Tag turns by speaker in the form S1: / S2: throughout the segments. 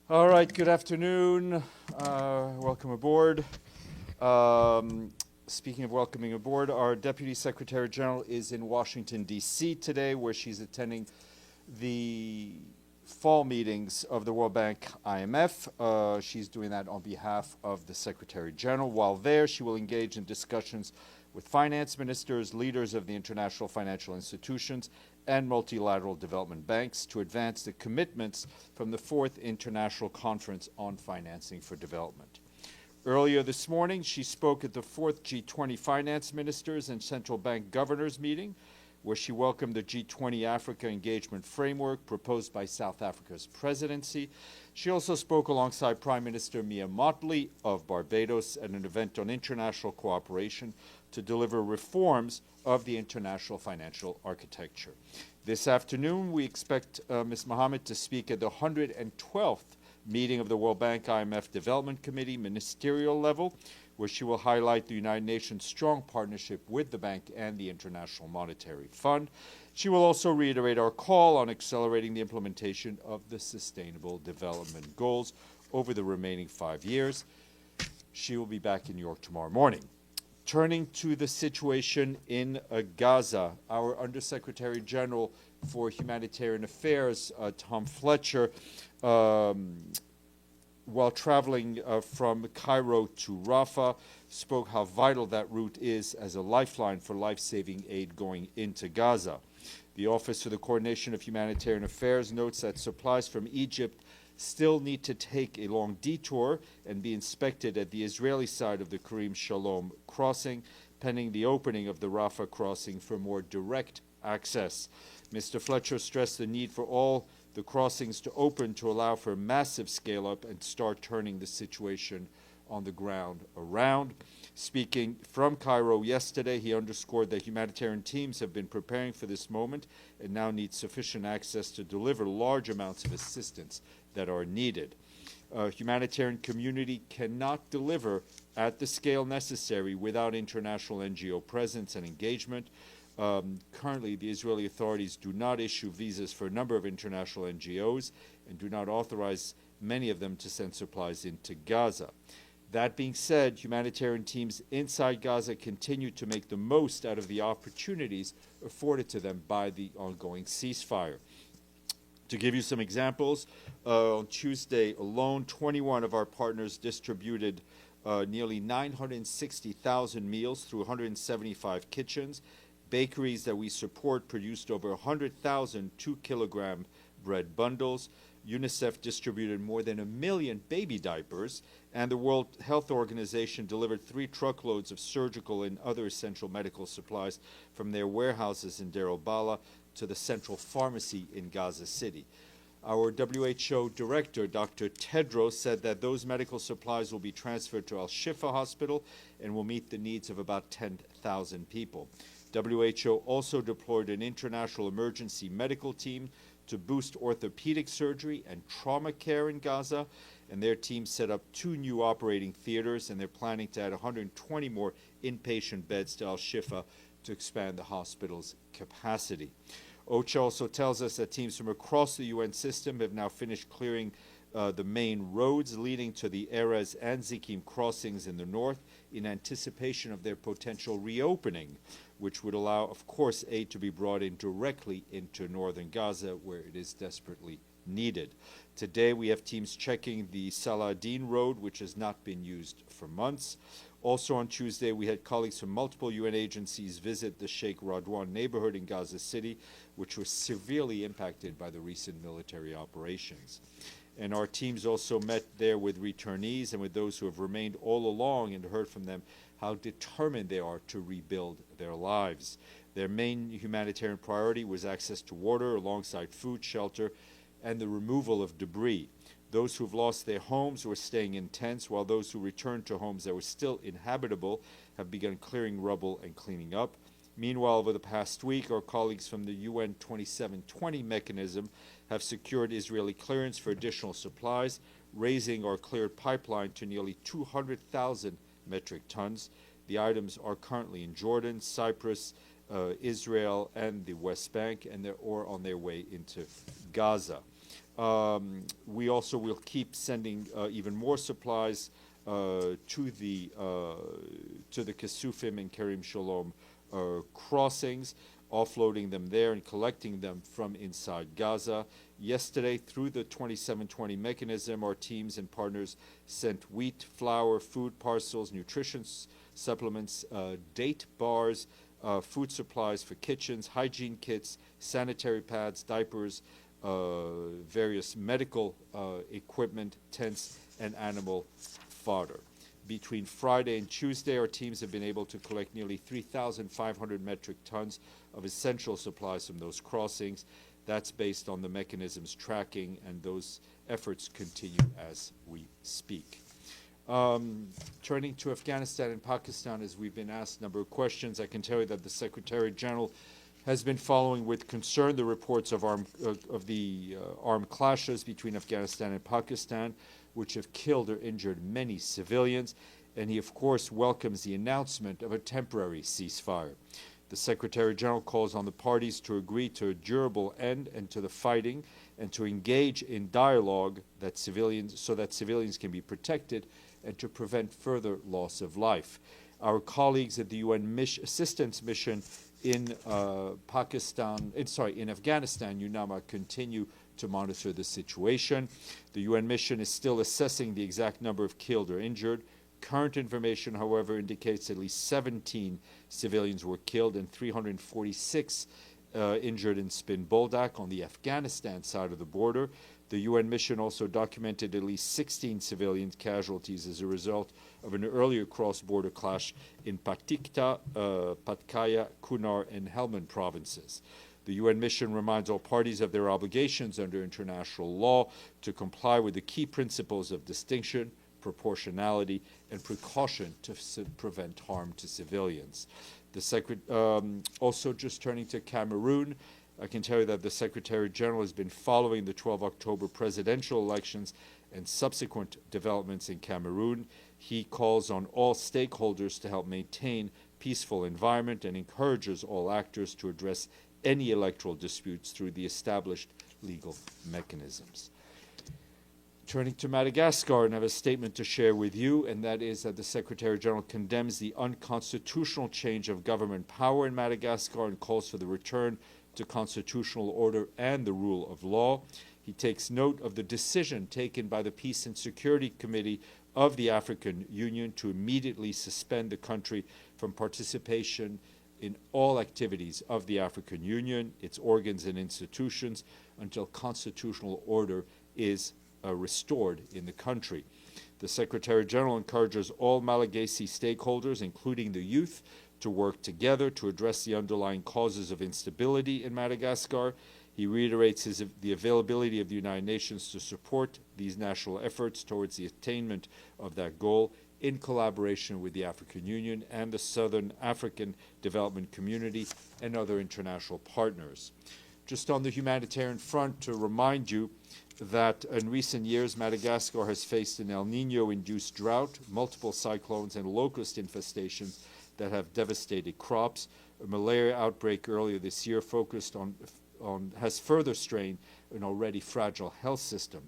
S1: All right, good afternoon. Welcome aboard. Speaking of welcoming aboard, our Deputy Secretary General is in Washington, D.C. today, where she's attending the fall meetings of the World Bank IMF. She's doing that on behalf of the Secretary General. While there, she will engage in discussions with finance ministers, leaders of the international financial institutions, and multilateral development banks to advance the commitments from the Fourth International Conference on Financing for Development. Earlier this morning, she spoke at the fourth G20 finance ministers and central bank governors meeting, where she welcomed the G20 Africa Engagement Framework proposed by South Africa's presidency. She also spoke alongside Prime Minister Mia Mottley of Barbados at an event on international cooperation to deliver reforms of the international financial architecture. This afternoon, we expect Ms. Mohammed to speak at the 112th meeting of the World Bank IMF Development Committee ministerial level, where she will highlight the United Nations' strong partnership with the bank and the International Monetary Fund. She will also reiterate our call on accelerating the implementation of the Sustainable Development Goals over the remaining 5 years. She will be back in New York tomorrow morning. Turning to the situation in Gaza, our Undersecretary General for Humanitarian Affairs, Tom Fletcher, while traveling from Cairo to Rafah, spoke how vital that route is as a lifeline for life-saving aid going into Gaza. The Office for the Coordination of Humanitarian Affairs notes that supplies from Egypt still need to take a long detour and be inspected at the Israeli side of the Karim Shalom crossing, pending the opening of the Rafah crossing for more direct access. Mr. Fletcher stressed the need for all the crossings to open to allow for a massive scale-up and start turning the situation on the ground around. Speaking from Cairo yesterday, he underscored that humanitarian teams have been preparing for this moment and now need sufficient access to deliver large amounts of assistance that are needed. Humanitarian community cannot deliver at the scale necessary without international NGO presence and engagement. Currently, the Israeli authorities do not issue visas for a number of international NGOs and do not authorize many of them to send supplies into Gaza. That being said, humanitarian teams inside Gaza continue to make the most out of the opportunities afforded to them by the ongoing ceasefire. To give you some examples, on Tuesday alone, 21 of our partners distributed nearly 960,000 meals through 175 kitchens. Bakeries that we support produced over 100,000 2-kilogram bread bundles. UNICEF distributed more than 1 million baby diapers, and the World Health Organization delivered 3 truckloads of surgical and other essential medical supplies from their warehouses in Deir el-Bala to the central pharmacy in Gaza City. Our WHO director, Dr. Tedros, said that those medical supplies will be transferred to Al-Shifa Hospital and will meet the needs of about 10,000 people. WHO also deployed an international emergency medical team to boost orthopedic surgery and trauma care in Gaza, and their team set up 2 new operating theaters, and they're planning to add 120 more inpatient beds to Al-Shifa to expand the hospital's capacity. OCHA also tells us that teams from across the UN system have now finished clearing the main roads leading to the Erez and Zikim crossings in the north in anticipation of their potential reopening, which would allow, of course, aid to be brought in directly into northern Gaza, where it is desperately needed. Today, we have teams checking the Saladin Road, which has not been used for months. Also on Tuesday, we had colleagues from multiple UN agencies visit the Sheikh Radwan neighborhood in Gaza City, which was severely impacted by the recent military operations. And our teams also met there with returnees and with those who have remained all along, and heard from them how determined they are to rebuild their lives. Their main humanitarian priority was access to water alongside food, shelter, and the removal of debris. Those who've lost their homes were staying in tents, while those who returned to homes that were still inhabitable have begun clearing rubble and cleaning up. Meanwhile, over the past week, our colleagues from the UN 2720 mechanism have secured Israeli clearance for additional supplies, raising our cleared pipeline to nearly 200,000 metric tons. The items are currently in Jordan, Cyprus, Israel, and the West Bank, and they're on their way into Gaza. We also will keep sending even more supplies to the Kesufim and Kerim Shalom crossings, offloading them there and collecting them from inside Gaza. Yesterday, through the 2720 mechanism, our teams and partners sent wheat, flour, food parcels, nutrition supplements, date bars, food supplies for kitchens, hygiene kits, sanitary pads, diapers, various medical equipment, tents, and animal fodder. Between Friday and Tuesday, our teams have been able to collect nearly 3,500 metric tons of essential supplies from those crossings. That's based on the mechanism's tracking, and those efforts continue as we speak. Turning to Afghanistan and Pakistan, as we've been asked a number of questions, I can tell you that the Secretary General has been following with concern the reports of armed clashes between Afghanistan and Pakistan, which have killed or injured many civilians, and he, of course, welcomes the announcement of a temporary ceasefire. The Secretary General calls on the parties to agree to a durable end and to the fighting, and to engage in dialogue so that civilians can be protected and to prevent further loss of life. Our colleagues at the UN Assistance Mission in Afghanistan, UNAMA, continue to monitor the situation. The UN mission is still assessing the exact number of killed or injured. Current information, however, indicates at least 17 civilians were killed and 346 injured in Spin Boldak on the Afghanistan side of the border. The UN mission also documented at least 16 civilian casualties as a result of an earlier cross-border clash in Patikta, Patkaya, Kunar, and Helmand provinces. The UN mission reminds all parties of their obligations under international law to comply with the key principles of distinction, proportionality, and precaution to prevent harm to civilians. Also, just turning to Cameroon, I can tell you that the Secretary General has been following the 12 October presidential elections and subsequent developments in Cameroon. He calls on all stakeholders to help maintain peaceful environment and encourages all actors to address any electoral disputes through the established legal mechanisms. Turning to Madagascar, and I have a statement to share with you, and that is that the Secretary General condemns the unconstitutional change of government power in Madagascar and calls for the return to constitutional order and the rule of law. He takes note of the decision taken by the Peace and Security Committee of the African Union to immediately suspend the country from participation in all activities of the African Union, its organs and institutions, until constitutional order is restored in the country. The Secretary General encourages all Malagasy stakeholders, including the youth, to work together to address the underlying causes of instability in Madagascar. He reiterates the availability of the United Nations to support these national efforts towards the attainment of that goal in collaboration with the African Union and the Southern African Development Community and other international partners. Just on the humanitarian front, to remind you that in recent years, Madagascar has faced an El Nino-induced drought, multiple cyclones, and locust infestations that have devastated crops. A malaria outbreak earlier this year has further strained an already fragile health system.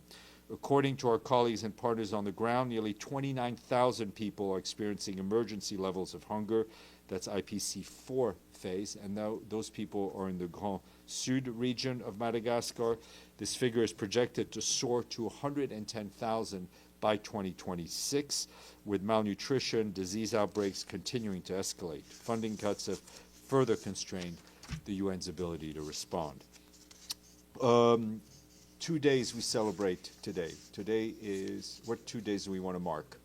S1: According to our colleagues and partners on the ground, nearly 29,000 people are experiencing emergency levels of hunger. That's IPC 4 phase, and now those people are in the Grand Sud region of Madagascar. This figure is projected to soar to 110,000 by 2026, with malnutrition, disease outbreaks continuing to escalate. Funding cuts have further constrained the UN's ability to respond. 2 days we celebrate today. Today is, what 2 days do we want to mark?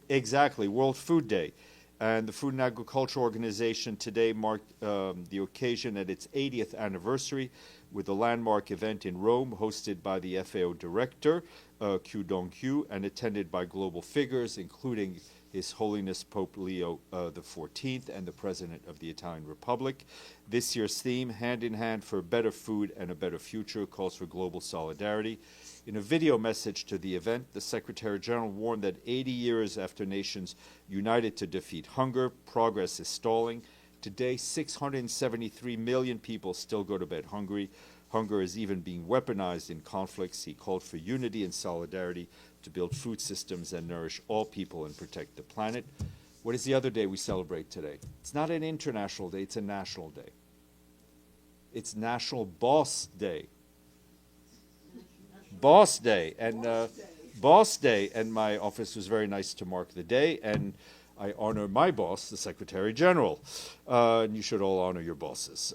S1: Exactly, World Food Day. And the Food and Agriculture Organization today marked the occasion at its 80th anniversary with a landmark event in Rome hosted by the FAO director, Q Dong-Q, and attended by global figures, including His Holiness Pope Leo XIV and the President of the Italian Republic. This year's theme, Hand in Hand for a Better Food and a Better Future, calls for global solidarity. In a video message to the event, the Secretary General warned that 80 years after nations united to defeat hunger, progress is stalling. Today, 673 million people still go to bed hungry. Hunger is even being weaponized in conflicts. He called for unity and solidarity to build food systems and nourish all people and protect the planet. What is the other day we celebrate today? It's not an international day, it's a national day. It's National Boss Day. Boss Day. And Boss Day. And my office was very nice to mark the day, and I honor my boss, the Secretary General. And you should all honor your bosses.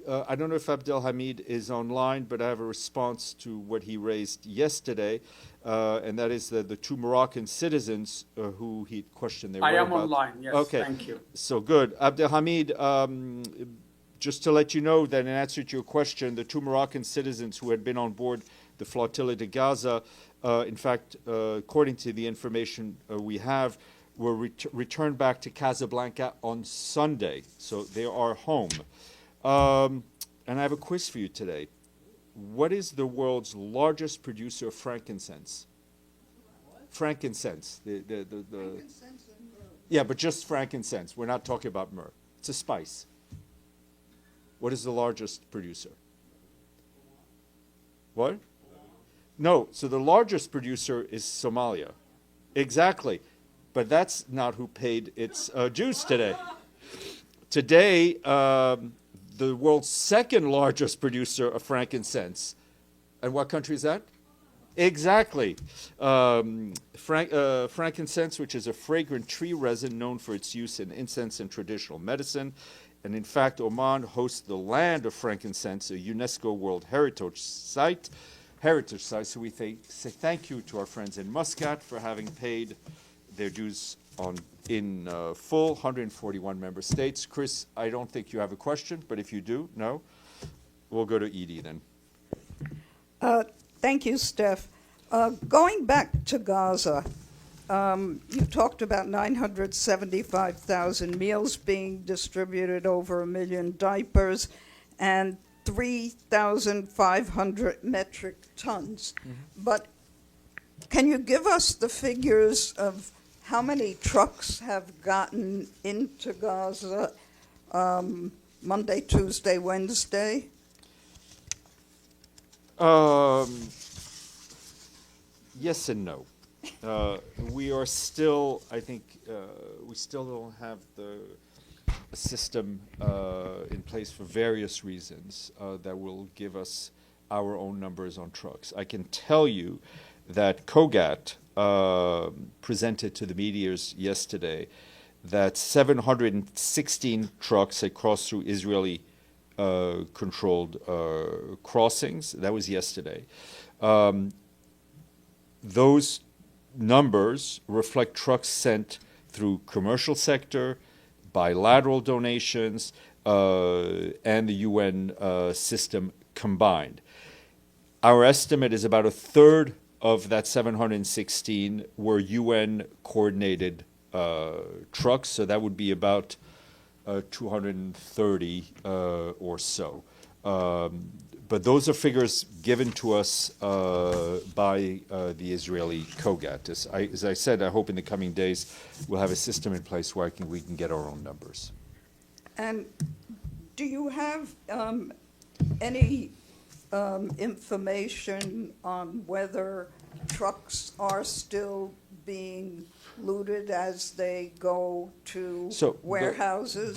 S1: I don't know if Abdel Hamid is online, but I have a response to what he raised yesterday, and that is the two Moroccan citizens who he questioned their whereabouts.
S2: I am online, yes,
S1: okay.
S2: Thank you.
S1: So good. Abdel Hamid, just to let you know that in answer to your question, the two Moroccan citizens who had been on board the flotilla to Gaza, in fact, according to the information we have, were returned back to Casablanca on Sunday. So they are home. And I have a quiz for you today. What is the world's largest producer of frankincense? What? Frankincense. Frankincense and myrrh. Yeah, but just frankincense. We're not talking about myrrh. It's a spice. What is the largest producer? What? No, so the largest producer is Somalia. Exactly. But that's not who paid its dues today. Today, the world's second largest producer of frankincense. And what country is that? Exactly. Frankincense, which is a fragrant tree resin known for its use in incense and traditional medicine. And in fact, Oman hosts the land of frankincense, a UNESCO World Heritage Site. So we say thank you to our friends in Muscat for having paid their dues in full, 141 member states. Chris, I don't think you have a question, but if you do, no? We'll go to Edie then.
S3: Thank you, Steph. Going back to Gaza, you talked about 975,000 meals being distributed, over 1 million diapers, and 3,500 metric tons. Mm-hmm. But can you give us the figures of how many trucks have gotten into Gaza Monday, Tuesday, Wednesday?
S1: Yes and no. We are still, I think, we still don't have the system in place for various reasons that will give us our own numbers on trucks. I can tell you that COGAT presented to the media yesterday that 716 trucks had crossed through Israeli controlled crossings. That was yesterday. Those numbers reflect trucks sent through commercial sector, bilateral donations, and the UN system combined. Our estimate is about a third of that 716 were UN coordinated trucks, so that would be about 230 or so. But those are figures given to us by the Israeli COGAT. As I said, I hope in the coming days we'll have a system in place where we can get our own numbers.
S3: And do you have any information on whether trucks are still being looted as they go to warehouses?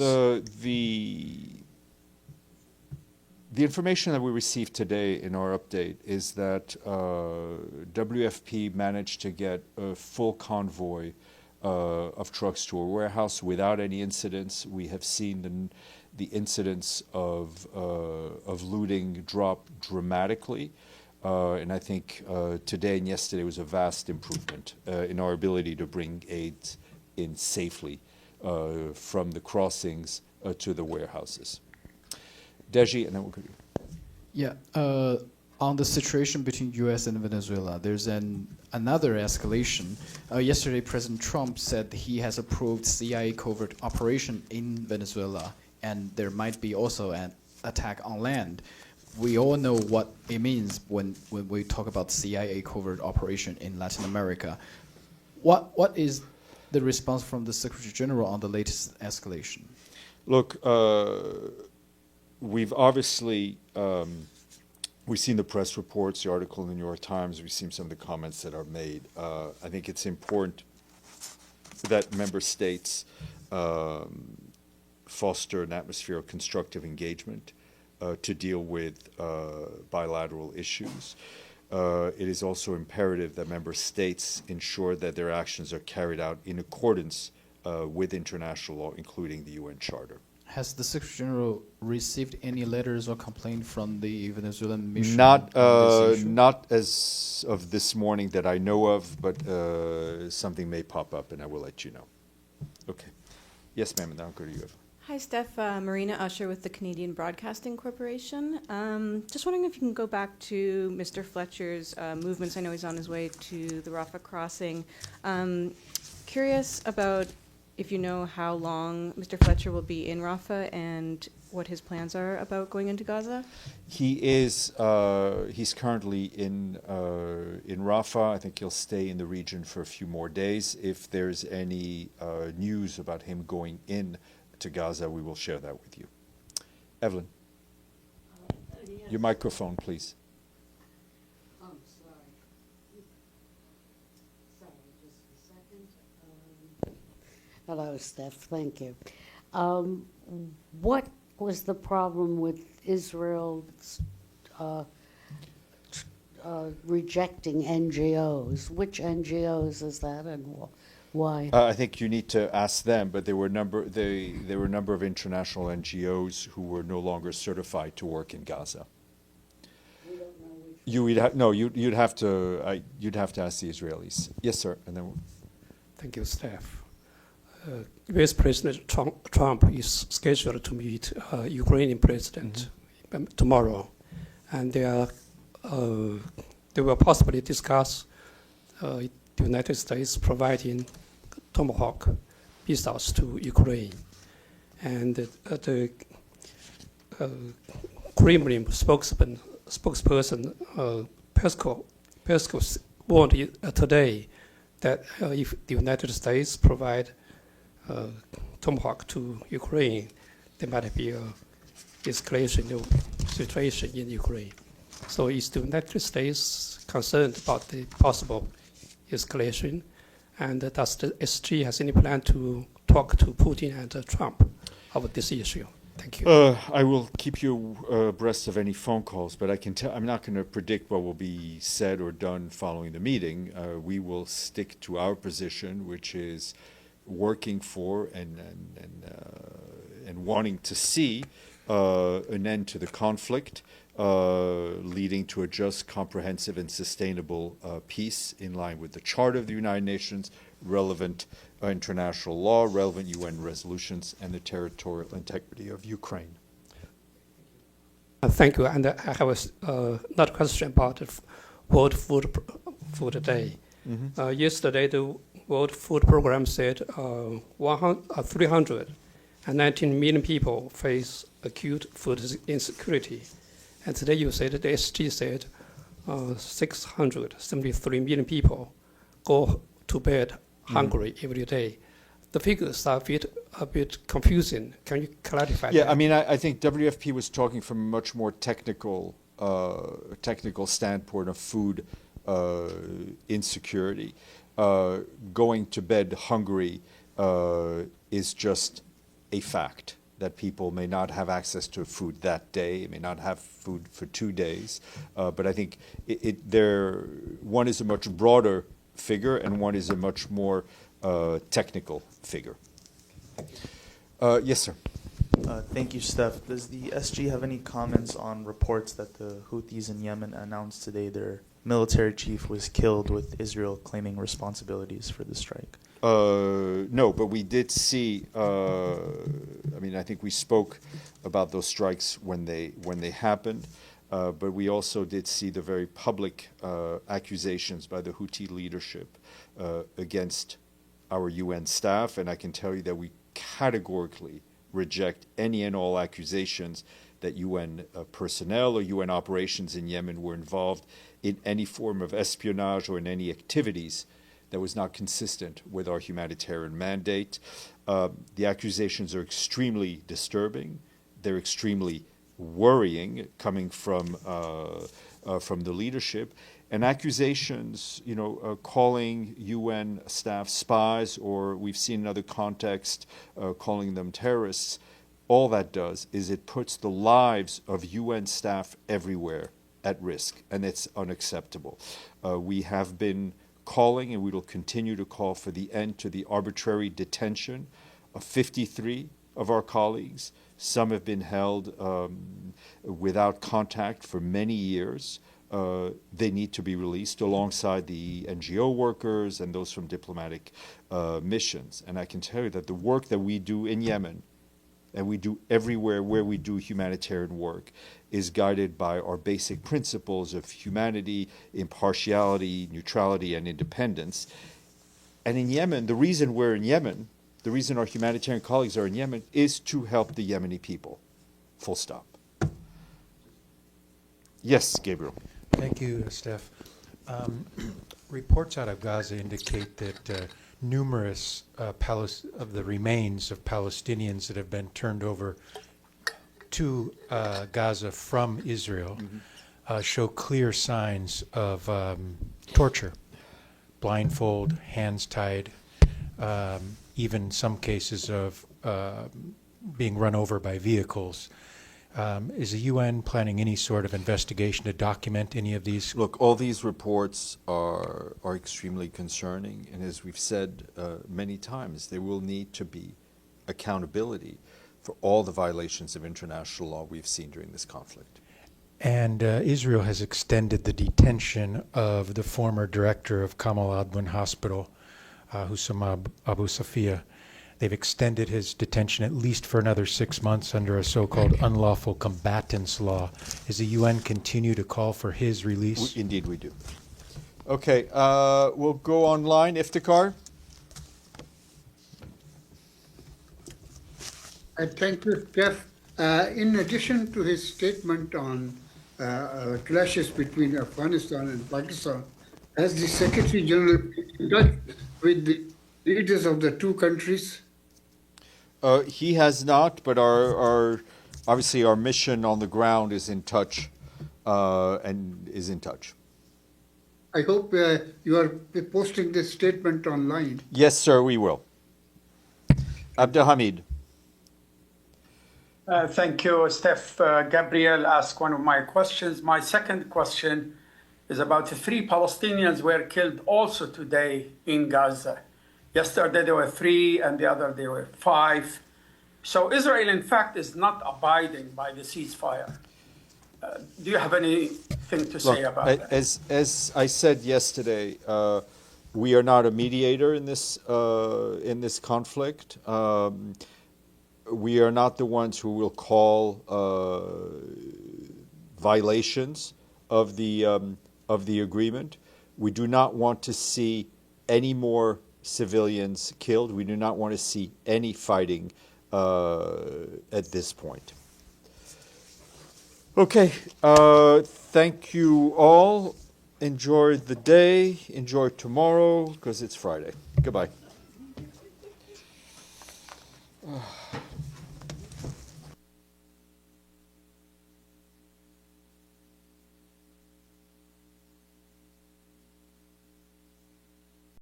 S1: The information that we received today in our update is that WFP managed to get a full convoy of trucks to a warehouse without any incidents. We have seen the incidents of looting drop dramatically. And I think today and yesterday was a vast improvement in our ability to bring aid in safely from the crossings to the warehouses. Deji, and then we'll go to you.
S4: Yeah, on the situation between U.S. and Venezuela, there's another escalation. Yesterday, President Trump said he has approved CIA covert operation in Venezuela, and there might be also an attack on land. We all know what it means when we talk about CIA covert operation in Latin America. What is the response from the Secretary General on the latest escalation?
S1: Look, we've obviously, we've seen the press reports, the article in the New York Times, we've seen some of the comments that are made. I think it's important that member states foster an atmosphere of constructive engagement to deal with bilateral issues. It is also imperative that member states ensure that their actions are carried out in accordance with international law, including the UN Charter.
S4: Has the Secretary General received any letters or complaint from the Venezuelan mission?
S1: Not,
S4: on this issue?
S1: not as of this morning that I know of, but something may pop up, and I will let you know. Okay. Yes, ma'am, and now I'll go to you.
S2: Hi, Steph. Marina Usher with the Canadian Broadcasting Corporation. Just wondering if you can go back to Mr. Fletcher's movements. I know he's on his way to the Rafah crossing. Curious about if you know how long Mr. Fletcher will be in Rafah and what his plans are about going into Gaza?
S1: He is, he's currently in Rafah. I think he'll stay in the region for a few more days. If there's any news about him going in to Gaza, we will share that with you. Evelyn,
S5: Yes.
S1: your microphone, please.
S5: Oh, sorry. Sorry, just a second. Hello, Steph. Thank you. What was the problem with Israel rejecting NGOs? Which NGOs is that, and why?
S1: I think you need to ask them, but there were a number of international NGOs who were no longer certified to work in Gaza.
S5: We don't know which.
S1: You'd have to ask the Israelis. Yes, sir. And then
S6: Thank you, Steph. U.S. President Trump is scheduled to meet Ukrainian President tomorrow, and they will possibly discuss the United States providing Tomahawk missiles to Ukraine. And the Kremlin spokesperson Peskov warned today that if the United States provide Tomahawk to Ukraine, there might be a escalation of situation in Ukraine. So is the United States concerned about the possible escalation? And does the SG has any plan to talk to Putin and Trump about this issue? Thank you.
S1: I will keep you abreast of any phone calls, but I can tell I'm not going to predict what will be said or done following the meeting. We will stick to our position, which is working for and wanting to see an end to the conflict, leading to a just, comprehensive, and sustainable peace in line with the Charter of the United Nations, relevant international law, relevant UN resolutions, and the territorial integrity of Ukraine.
S6: Thank you. And I have another question about the World Food Day. Yesterday, the World Food Program said 319 million people face acute food insecurity. And today you said, the SG said 673 million people go to bed hungry every day. The figures are a bit confusing. Can you clarify that?
S1: Yeah, I mean, I think WFP was talking from a much more technical standpoint of food insecurity. Going to bed hungry is just a fact that people may not have access to food that day, may not have food for 2 days. But I think one is a much broader figure and one is a much more technical figure. Yes, sir.
S7: Thank you, Steph. Does the SG have any comments on reports that the Houthis in Yemen announced today their military chief was killed, with Israel claiming responsibilities for the strike?
S1: No, but we did see. I mean, I think we spoke about those strikes when they happened, but we also did see the very public accusations by the Houthi leadership against our UN staff, and I can tell you that we categorically reject any and all accusations that UN personnel or UN operations in Yemen were involved in any form of espionage or in any activities that was not consistent with our humanitarian mandate. The accusations are extremely disturbing. They're extremely worrying coming from the leadership, and accusations, calling UN staff spies, or we've seen in other contexts calling them terrorists. All that does is it puts the lives of UN staff everywhere at risk, and it's unacceptable. We have been calling, and we will continue to call, for the end to the arbitrary detention of 53 of our colleagues. Some have been held without contact for many years. They need to be released alongside the NGO workers and those from diplomatic missions. And I can tell you that the work that we do in Yemen, and we do everywhere where we do humanitarian work, is guided by our basic principles of humanity, impartiality, neutrality, and independence. And in Yemen, the reason we're in Yemen, the reason our humanitarian colleagues are in Yemen, is to help the Yemeni people. Full stop. Yes, Gabriel.
S8: Thank you, Steph. Reports out of Gaza indicate that numerous of the remains of Palestinians that have been turned over to Gaza from Israel show clear signs of torture. Blindfold, hands tied, even some cases of being run over by vehicles. Is the UN planning any sort of investigation to document any of these?
S1: Look, all these reports are extremely concerning, and as we've said many times, there will need to be accountability for all the violations of international law we've seen during this conflict.
S8: And Israel has extended the detention of the former director of Kamal Adwan Hospital, Hussam Abu Safia. They've extended his detention at least for another 6 months under a so-called unlawful combatants law. Does the UN continue to call for his release?
S1: Indeed we do. Okay, we'll go online. Iftikhar?
S9: Thank you, Jeff. In addition to his statement on clashes between Afghanistan and Pakistan, has the Secretary General been in touch with the leaders of the two countries?
S1: He has not, but our obviously our mission on the ground is in touch and is in touch.
S9: I hope you are posting this statement online.
S1: Yes, sir, we will. Abdelhamid.
S10: Thank you, Steph. Gabriel asked one of my questions. My second question is about the 3 Palestinians were killed also today in Gaza. Yesterday there were 3, and the other day were 5. So Israel, in fact, is not abiding by the ceasefire. Do you have anything to say about that?
S1: As I said yesterday, we are not a mediator in this conflict. We are not the ones who will call violations of the agreement. We do not want to see any more civilians killed. We do not want to see any fighting at this point. Okay, thank you all. Enjoy the day. Enjoy tomorrow, because it's Friday. Goodbye.